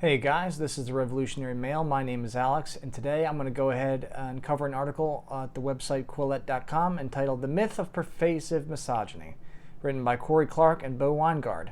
Hey guys, this is the Revolutionary Male. My name is Alex, and today I'm going to go ahead and cover an article at the website Quillette.com entitled The Myth of Pervasive Misogyny, written by Corey Clark and Bo Weingard,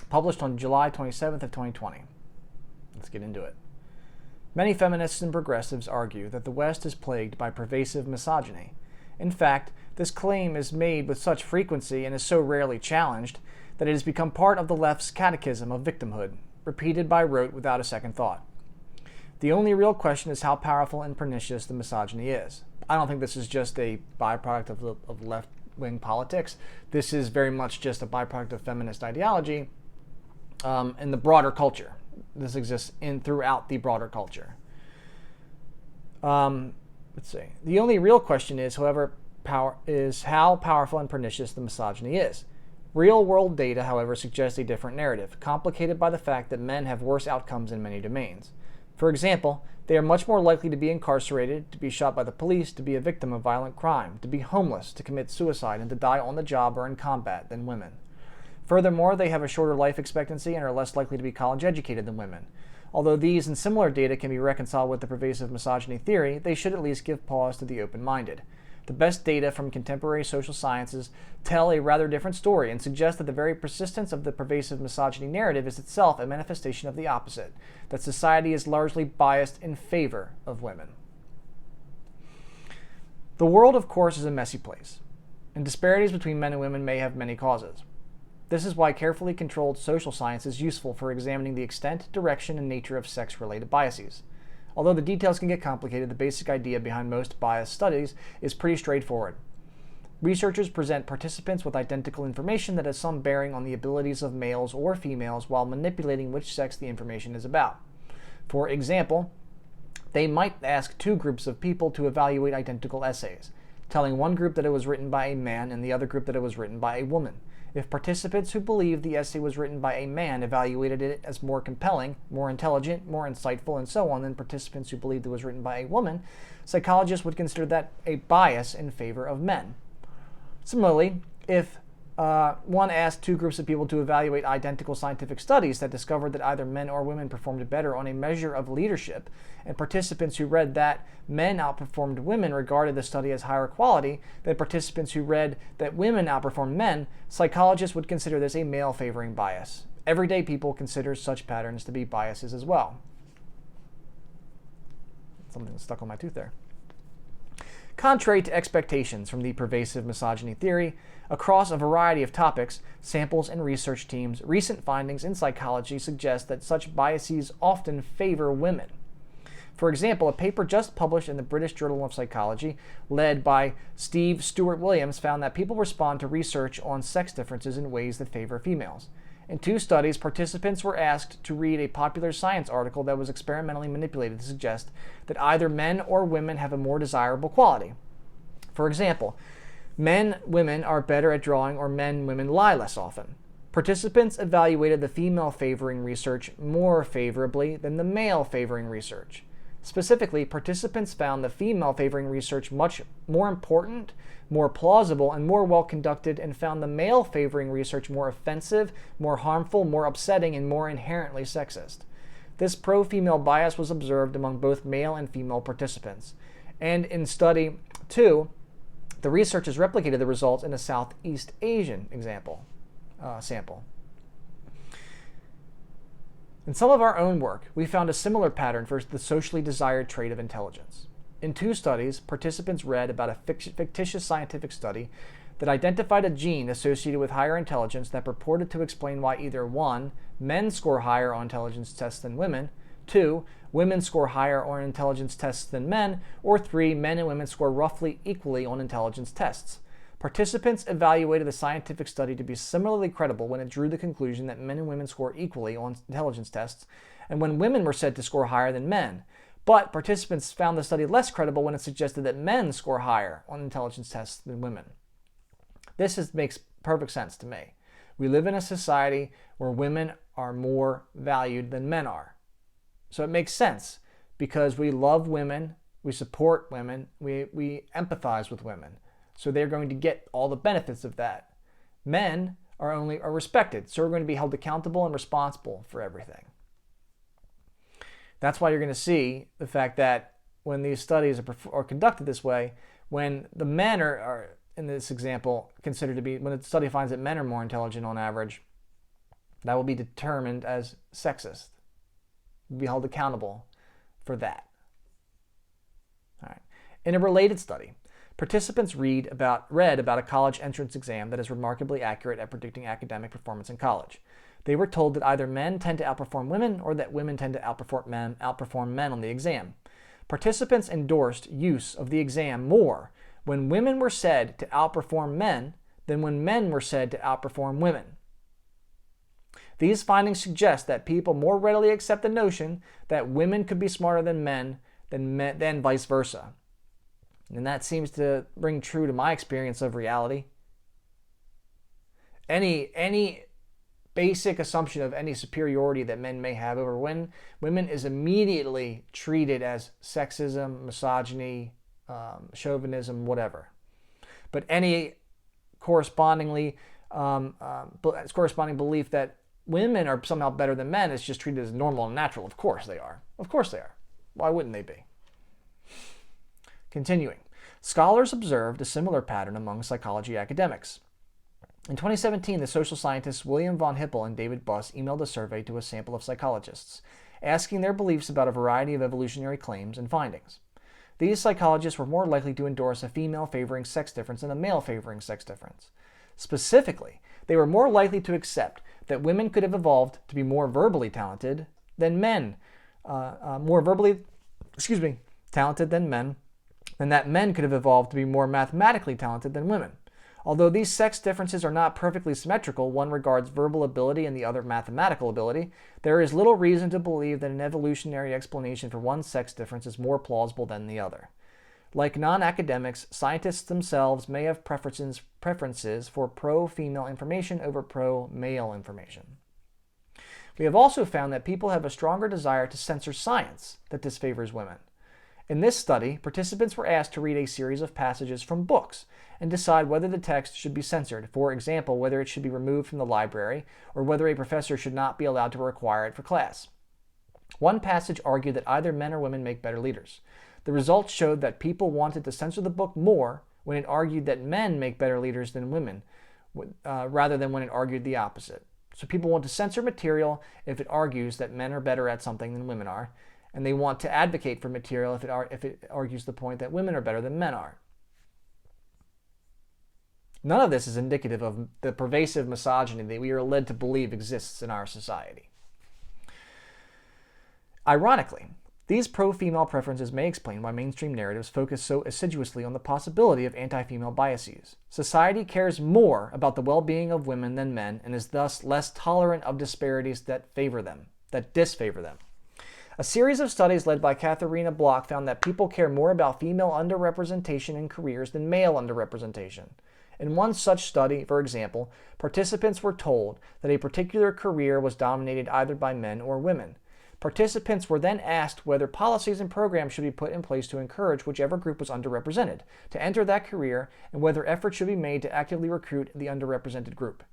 published on July 27th of 2020. Let's get into it. Many feminists and progressives argue that the West is plagued by pervasive misogyny. In fact, this claim is made with such frequency and is so rarely challenged that it has become part of the left's catechism of victimhood, repeated by rote without a second thought. The only real question is how powerful and pernicious the misogyny is. I don't think this is just a byproduct of left-wing politics. This is very much just a byproduct of feminist ideology in the broader culture. This exists throughout the broader culture. Let's see. The only real question is, however, how powerful and pernicious the misogyny is. Real-world data, however, suggests a different narrative, complicated by the fact that men have worse outcomes in many domains. For example, they are much more likely to be incarcerated, to be shot by the police, to be a victim of violent crime, to be homeless, to commit suicide, and to die on the job or in combat than women. Furthermore, they have a shorter life expectancy and are less likely to be college-educated than women. Although these and similar data can be reconciled with the pervasive misogyny theory, they should at least give pause to the open-minded. The best data from contemporary social sciences tell a rather different story and suggest that the very persistence of the pervasive misogyny narrative is itself a manifestation of the opposite, that society is largely biased in favor of women. The world, of course, is a messy place, and disparities between men and women may have many causes. This is why carefully controlled social science is useful for examining the extent, direction, and nature of sex-related biases. Although the details can get complicated, the basic idea behind most bias studies is pretty straightforward. Researchers present participants with identical information that has some bearing on the abilities of males or females while manipulating which sex the information is about. For example, they might ask two groups of people to evaluate identical essays, telling one group that it was written by a man and the other group that it was written by a woman. If participants who believed the essay was written by a man evaluated it as more compelling, more intelligent, more insightful, and so on than participants who believed it was written by a woman, psychologists would consider that a bias in favor of men. Similarly, if one asked two groups of people to evaluate identical scientific studies that discovered that either men or women performed better on a measure of leadership, and participants who read that men outperformed women regarded the study as higher quality than participants who read that women outperformed men, psychologists would consider this a male-favoring bias. Everyday people consider such patterns to be biases as well. Something stuck on my tooth there. Contrary to expectations from the pervasive misogyny theory, across a variety of topics, samples, and research teams, recent findings in psychology suggest that such biases often favor women. For example, a paper just published in the British Journal of Psychology, led by Steve Stewart-Williams, found that people respond to research on sex differences in ways that favor females. In two studies, participants were asked to read a popular science article that was experimentally manipulated to suggest that either men or women have a more desirable quality. For example, women are better at drawing, or women lie less often. Participants evaluated the female favoring research more favorably than the male favoring research. Specifically, participants found the female favoring research much more important, more plausible, and more well conducted, and found the male favoring research more offensive, more harmful, more upsetting, and more inherently sexist. This pro-female bias was observed among both male and female participants. And in study 2, the researchers replicated the results in a Southeast Asian sample. In some of our own work, we found a similar pattern for the socially desired trait of intelligence. In two studies, participants read about a fictitious scientific study that identified a gene associated with higher intelligence that purported to explain why either 1. Men score higher on intelligence tests than women, 2. Women score higher on intelligence tests than men, or 3. Men and women score roughly equally on intelligence tests. Participants evaluated the scientific study to be similarly credible when it drew the conclusion that men and women score equally on intelligence tests, and when women were said to score higher than men. But participants found the study less credible when it suggested that men score higher on intelligence tests than women. This makes perfect sense to me. We live in a society where women are more valued than men are. So it makes sense because we love women, we support women, we empathize with women. So they're going to get all the benefits of that. Men are respected, so we're going to be held accountable and responsible for everything. That's why you're going to see the fact that when these studies are conducted this way, when the men are in this example considered to be, when the study finds that men are more intelligent on average, that will be determined as sexist. You'll be held accountable for that. All right. In a related study, participants read about a college entrance exam that is remarkably accurate at predicting academic performance in college. They were told that either men tend to outperform women or that women tend to outperform men on the exam. Participants endorsed use of the exam more when women were said to outperform men than when men were said to outperform women. These findings suggest that people more readily accept the notion that women could be smarter than men than vice versa. And that seems to ring true to my experience of reality. Any basic assumption of any superiority that men may have over women is immediately treated as sexism, misogyny, chauvinism, whatever. But any corresponding belief that women are somehow better than men is just treated as normal and natural. Of course they are. Of course they are. Why wouldn't they be? Continuing. Scholars observed a similar pattern among psychology academics. In 2017, the social scientists William von Hippel and David Buss emailed a survey to a sample of psychologists, asking their beliefs about a variety of evolutionary claims and findings. These psychologists were more likely to endorse a female favoring sex difference than a male favoring sex difference. Specifically, they were more likely to accept that women could have evolved to be more verbally talented than men, talented than men, and that men could have evolved to be more mathematically talented than women. Although these sex differences are not perfectly symmetrical, one regards verbal ability and the other mathematical ability, there is little reason to believe that an evolutionary explanation for one sex difference is more plausible than the other. Like non-academics, scientists themselves may have preferences for pro-female information over pro-male information. We have also found that people have a stronger desire to censor science that disfavors women. In this study, participants were asked to read a series of passages from books and decide whether the text should be censored, for example, whether it should be removed from the library or whether a professor should not be allowed to require it for class. One passage argued that either men or women make better leaders. The results showed that people wanted to censor the book more when it argued that men make better leaders than women, rather than when it argued the opposite. So people want to censor material if it argues that men are better at something than women are, and they want to advocate for material if it argues the point that women are better than men are. None of this is indicative of the pervasive misogyny that we are led to believe exists in our society. Ironically, these pro-female preferences may explain why mainstream narratives focus so assiduously on the possibility of anti-female biases. Society cares more about the well-being of women than men and is thus less tolerant of disparities that disfavor them. A series of studies led by Katharina Bloch found that people care more about female underrepresentation in careers than male underrepresentation. In one such study, for example, participants were told that a particular career was dominated either by men or women. Participants were then asked whether policies and programs should be put in place to encourage whichever group was underrepresented to enter that career and whether efforts should be made to actively recruit the underrepresented group.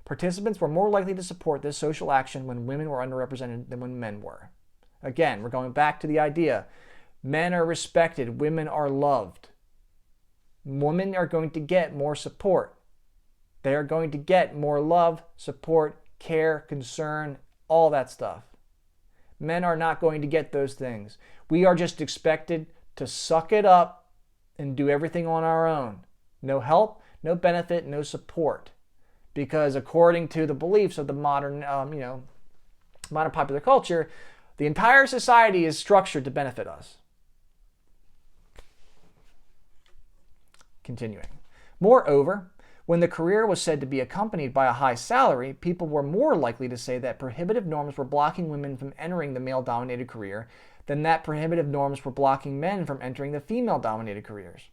Participants were more likely to support this social action when women were underrepresented than when men were. Again, we're going back to the idea, men are respected, women are loved. Women are going to get more support. They are going to get more love, support, care, concern, all that stuff. Men are not going to get those things. We are just expected to suck it up and do everything on our own. No help, no benefit, no support. Because according to the beliefs of the modern popular culture, the entire society is structured to benefit us. Continuing. Moreover, when the career was said to be accompanied by a high salary, people were more likely to say that prohibitive norms were blocking women from entering the male-dominated career than that prohibitive norms were blocking men from entering the female-dominated careers.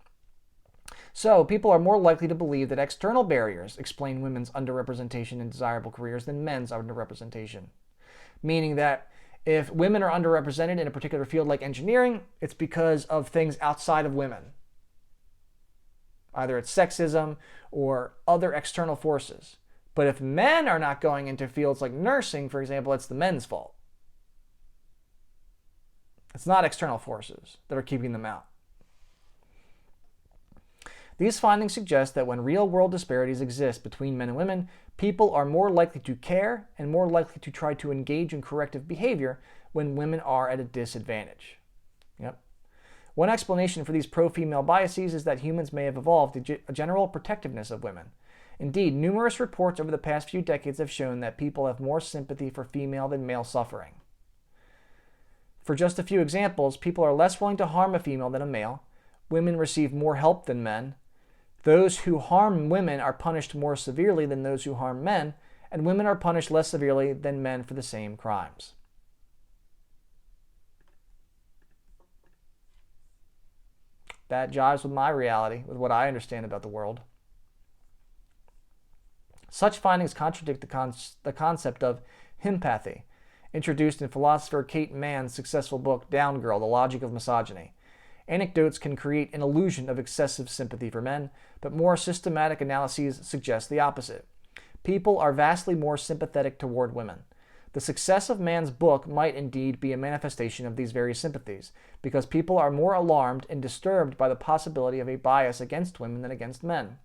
So, people are more likely to believe that external barriers explain women's underrepresentation in desirable careers than men's underrepresentation. Meaning that if women are underrepresented in a particular field like engineering, it's because of things outside of women. Either it's sexism or other external forces. But if men are not going into fields like nursing, for example, it's the men's fault. It's not external forces that are keeping them out. These findings suggest that when real-world disparities exist between men and women, people are more likely to care and more likely to try to engage in corrective behavior when women are at a disadvantage. Yep. One explanation for these pro-female biases is that humans may have evolved a general protectiveness of women. Indeed, numerous reports over the past few decades have shown that people have more sympathy for female than male suffering. For just a few examples, people are less willing to harm a female than a male. Women receive more help than men. Those who harm women are punished more severely than those who harm men, and women are punished less severely than men for the same crimes. That jives with my reality, with what I understand about the world. Such findings contradict the concept of himpathy, introduced in philosopher Kate Mann's successful book Down Girl, The Logic of Misogyny. Anecdotes can create an illusion of excessive sympathy for men, but more systematic analyses suggest the opposite. People are vastly more sympathetic toward women. The success of Mann's book might indeed be a manifestation of these very sympathies, because people are more alarmed and disturbed by the possibility of a bias against women than against men.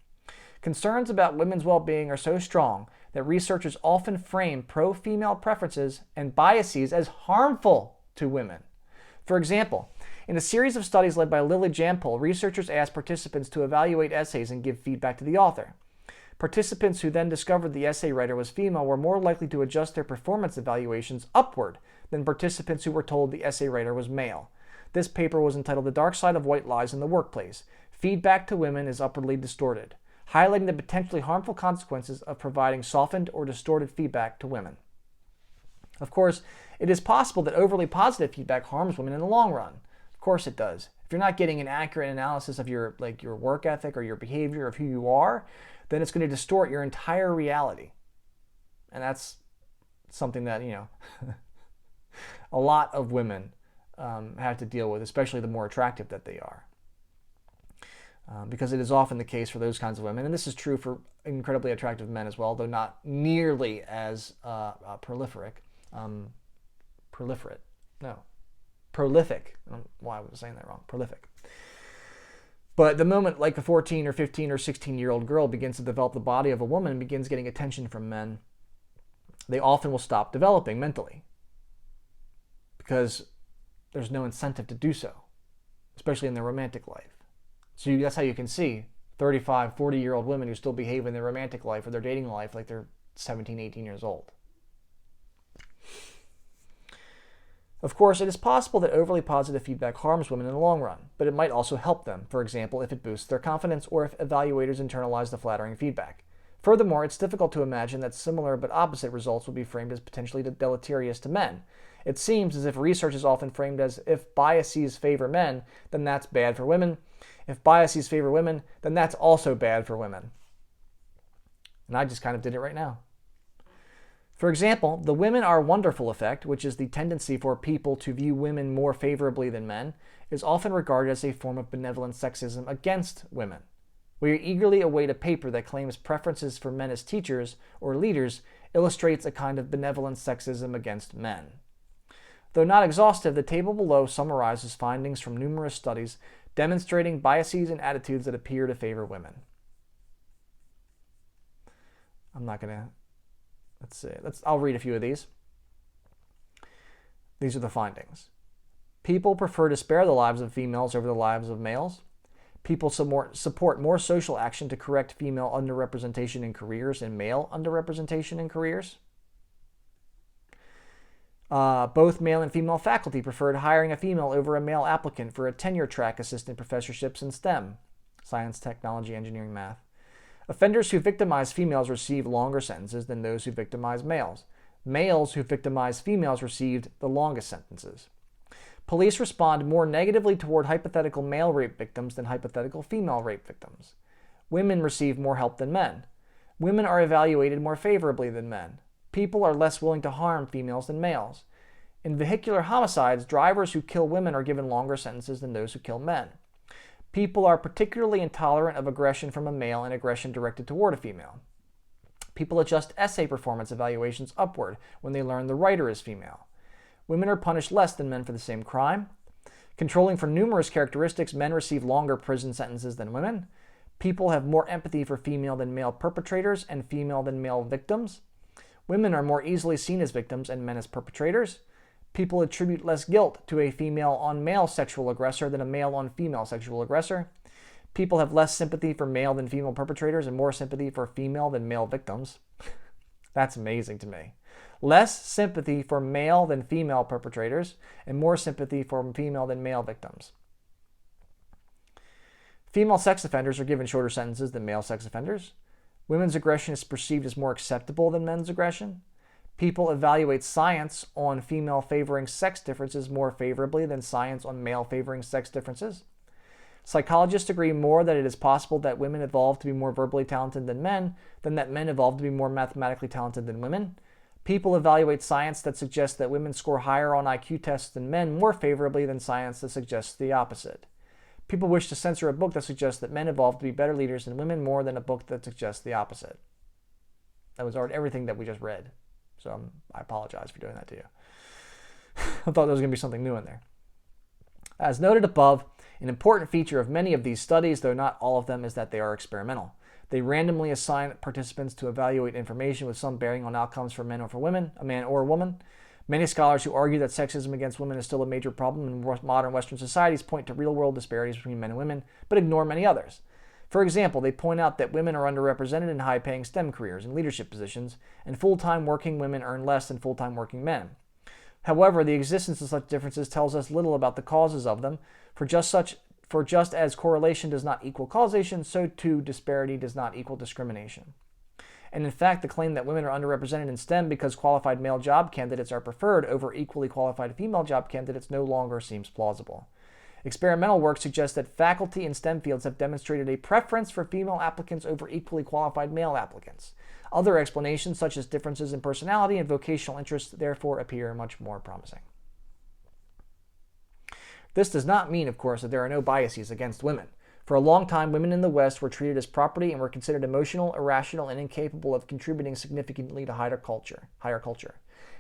Concerns about women's well-being are so strong that researchers often frame pro-female preferences and biases as harmful to women. For example, in a series of studies led by Lily Jampol, researchers asked participants to evaluate essays and give feedback to the author. Participants who then discovered the essay writer was female were more likely to adjust their performance evaluations upward than participants who were told the essay writer was male. This paper was entitled The Dark Side of White Lies in the Workplace. Feedback to women is upwardly distorted, highlighting the potentially harmful consequences of providing softened or distorted feedback to women. Of course, it is possible that overly positive feedback harms women in the long run. Of course it does. If you're not getting an accurate analysis of your work ethic or your behavior, of who you are, then it's going to distort your entire reality. And that's something that, a lot of women have to deal with, especially the more attractive that they are. Because it is often the case for those kinds of women, and this is true for incredibly attractive men as well, though not nearly as prolific. Prolific. I don't know why I was saying that wrong. Prolific. But the moment like a 14 or 15 or 16-year-old girl begins to develop the body of a woman and begins getting attention from men, they often will stop developing mentally because there's no incentive to do so, especially in their romantic life. So that's how you can see 35, 40-year-old women who still behave in their romantic life or their dating life like they're 17, 18 years old. Of course, it is possible that overly positive feedback harms women in the long run, but it might also help them, for example, if it boosts their confidence or if evaluators internalize the flattering feedback. Furthermore, it's difficult to imagine that similar but opposite results would be framed as potentially deleterious to men. It seems as if research is often framed as if biases favor men, then that's bad for women. If biases favor women, then that's also bad for women. And I just kind of did it right now. For example, the women are wonderful effect, which is the tendency for people to view women more favorably than men, is often regarded as a form of benevolent sexism against women. We eagerly await a paper that claims preferences for men as teachers or leaders illustrates a kind of benevolent sexism against men. Though not exhaustive, the table below summarizes findings from numerous studies demonstrating biases and attitudes that appear to favor women. Let's see. I'll read a few of these. These are the findings. People prefer to spare the lives of females over the lives of males. People support more social action to correct female underrepresentation in careers and male underrepresentation in careers. Both male and female faculty preferred hiring a female over a male applicant for a tenure track assistant professorships in STEM, science, technology, engineering, math. Offenders who victimize females receive longer sentences than those who victimize males. Males who victimize females received the longest sentences. Police respond more negatively toward hypothetical male rape victims than hypothetical female rape victims. Women receive more help than men. Women are evaluated more favorably than men. People are less willing to harm females than males. In vehicular homicides, drivers who kill women are given longer sentences than those who kill men. People are particularly intolerant of aggression from a male and aggression directed toward a female. People adjust essay performance evaluations upward when they learn the writer is female. Women are punished less than men for the same crime. Controlling for numerous characteristics, men receive longer prison sentences than women. People have more empathy for female than male perpetrators and female than male victims. Women are more easily seen as victims and men as perpetrators. People attribute less guilt to a female on male sexual aggressor than a male on female sexual aggressor. People have less sympathy for male than female perpetrators and more sympathy for female than male victims. That's amazing to me. Less sympathy for male than female perpetrators and more sympathy for female than male victims. Female sex offenders are given shorter sentences than male sex offenders. Women's aggression is perceived as more acceptable than men's aggression. People evaluate science on female favoring sex differences more favorably than science on male favoring sex differences. Psychologists agree more that it is possible that women evolved to be more verbally talented than that men evolved to be more mathematically talented than women. People evaluate science that suggests that women score higher on IQ tests than men more favorably than science that suggests the opposite. People wish to censor a book that suggests that men evolved to be better leaders than women more than a book that suggests the opposite. That was already everything that we just read. So I apologize for doing that to you. I thought there was going to be something new in there. As noted above, an important feature of many of these studies, though not all of them, is that they are experimental. They randomly assign participants to evaluate information with some bearing on outcomes for men or for women, a man or a woman. Many scholars who argue that sexism against women is still a major problem in modern Western societies point to real-world disparities between men and women, but ignore many others. For example, they point out that women are underrepresented in high-paying STEM careers and leadership positions, and full-time working women earn less than full-time working men. However, the existence of such differences tells us little about the causes of them, for just as correlation does not equal causation, so too disparity does not equal discrimination. And in fact, the claim that women are underrepresented in STEM because qualified male job candidates are preferred over equally qualified female job candidates no longer seems plausible. Experimental work suggests that faculty in STEM fields have demonstrated a preference for female applicants over equally qualified male applicants. Other explanations, such as differences in personality and vocational interests, therefore appear much more promising. This does not mean, of course, that there are no biases against women. For a long time, women in the West were treated as property and were considered emotional, irrational, and incapable of contributing significantly to higher culture.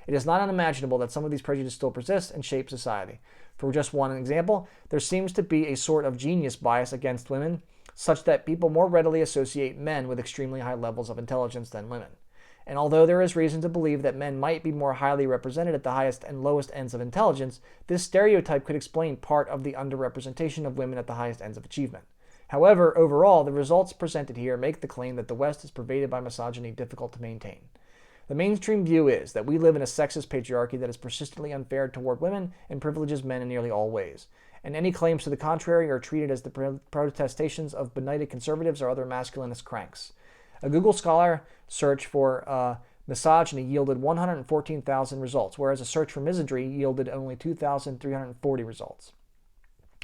It is not unimaginable that some of these prejudices still persist and shape society. For just one example, there seems to be a sort of genius bias against women, such that people more readily associate men with extremely high levels of intelligence than women. And although there is reason to believe that men might be more highly represented at the highest and lowest ends of intelligence, this stereotype could explain part of the underrepresentation of women at the highest ends of achievement. However, overall, the results presented here make the claim that the West is pervaded by misogyny difficult to maintain. The mainstream view is that we live in a sexist patriarchy that is persistently unfair toward women and privileges men in nearly all ways. And any claims to the contrary are treated as the protestations of benighted conservatives or other masculinist cranks. A Google Scholar search for misogyny yielded 114,000 results, whereas a search for misandry yielded only 2,340 results.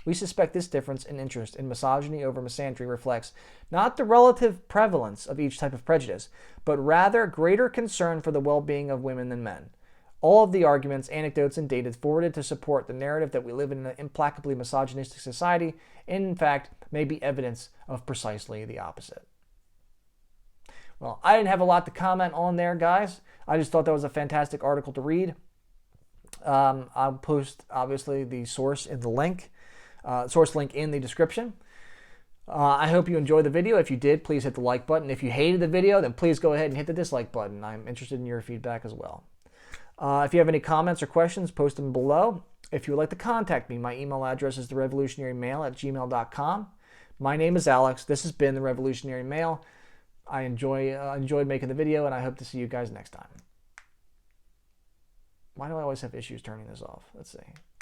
We suspect this difference in interest in misogyny over misandry reflects not the relative prevalence of each type of prejudice, but rather greater concern for the well-being of women than men. All of the arguments, anecdotes, and data forwarded to support the narrative that we live in an implacably misogynistic society, in fact, may be evidence of precisely the opposite. Well, I didn't have a lot to comment on there, guys. I just thought that was a fantastic article to read. I'll post, obviously, the source in the link. Source link in the description. I hope you enjoyed the video. If you did, please hit the like button. If you hated the video, then please go ahead and hit the dislike button. I'm interested in your feedback as well. If you have any comments or questions, post them below. If you would like to contact me, my email address is therevolutionarymail@gmail.com. My name is Alex. This has been The Revolutionary Mail. I enjoyed making the video, and I hope to see you guys next time. Why do I always have issues turning this off? Let's see.